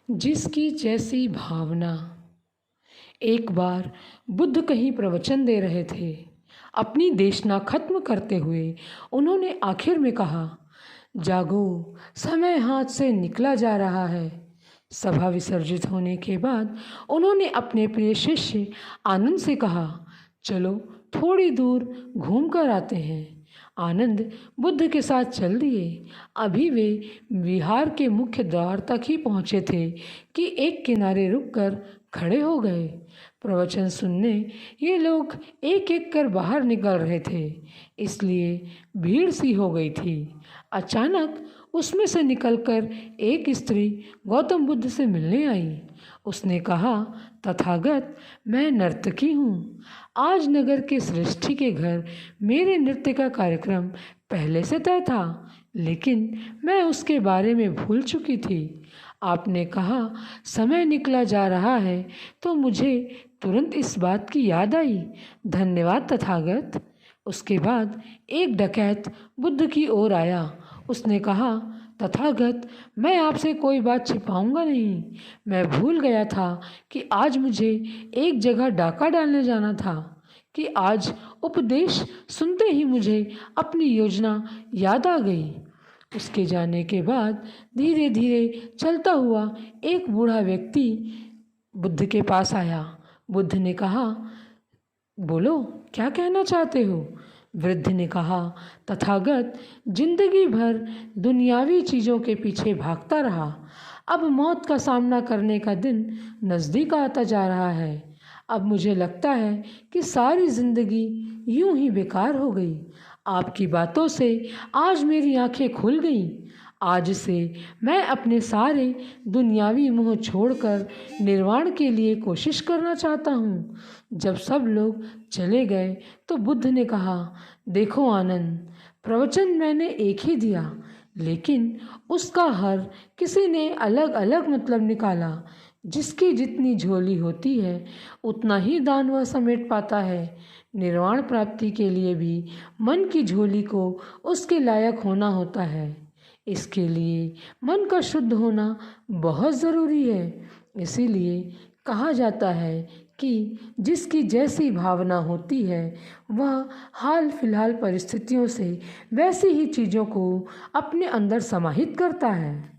जिसकी जैसी भावना। एक बार बुद्ध कहीं प्रवचन दे रहे थे। अपनी देशना खत्म करते हुए उन्होंने आखिर में कहा, जागो, समय हाथ से निकला जा रहा है। सभा विसर्जित होने के बाद उन्होंने अपने प्रिय शिष्य आनंद से कहा, चलो थोड़ी दूर घूम कर आते हैं। आनंद बुद्ध के साथ चल दिए। अभी वे विहार के मुख्य द्वार तक ही पहुँचे थे कि एक किनारे रुककर खड़े हो गए। प्रवचन सुनने ये लोग एक एक कर बाहर निकल रहे थे, इसलिए भीड़ सी हो गई थी। अचानक उसमें से निकलकर एक स्त्री गौतम बुद्ध से मिलने आई। उसने कहा, तथागत, मैं नर्तकी हूँ। आज नगर के श्रेष्ठी के घर मेरे नृत्य का कार्यक्रम पहले से तय था, लेकिन मैं उसके बारे में भूल चुकी थी। आपने कहा समय निकला जा रहा है तो मुझे तुरंत इस बात की याद आई। धन्यवाद तथागत। उसके बाद एक डकैत बुद्ध की ओर आया। उसने कहा, तथागत, मैं आपसे कोई बात छिपाऊंगा नहीं। मैं भूल गया था कि आज मुझे एक जगह डाका डालने जाना था कि आज उपदेश सुनते ही मुझे अपनी योजना याद आ गई। उसके जाने के बाद धीरे धीरे चलता हुआ एक बूढ़ा व्यक्ति बुद्ध के पास आया। बुद्ध ने कहा, बोलो, क्या कहना चाहते हो? वृद्ध ने कहा, तथागत, जिंदगी भर दुनियावी चीज़ों के पीछे भागता रहा। अब मौत का सामना करने का दिन नज़दीक आता जा रहा है। अब मुझे लगता है कि सारी ज़िंदगी यूं ही बेकार हो गई। आपकी बातों से आज मेरी आंखें खुल गईं। आज से मैं अपने सारे दुनियावी मोह छोड़कर निर्वाण के लिए कोशिश करना चाहता हूँ। जब सब लोग चले गए तो बुद्ध ने कहा, देखो आनंद, प्रवचन मैंने एक ही दिया, लेकिन उसका हर किसी ने अलग अलग मतलब निकाला। जिसकी जितनी झोली होती है उतना ही दान वह समेट पाता है। निर्वाण प्राप्ति के लिए भी मन की झोली को उसके लायक होना होता है। इसके लिए मन का शुद्ध होना बहुत ज़रूरी है। इसीलिए कहा जाता है कि जिसकी जैसी भावना होती है वह हाल फिलहाल परिस्थितियों से वैसी ही चीज़ों को अपने अंदर समाहित करता है।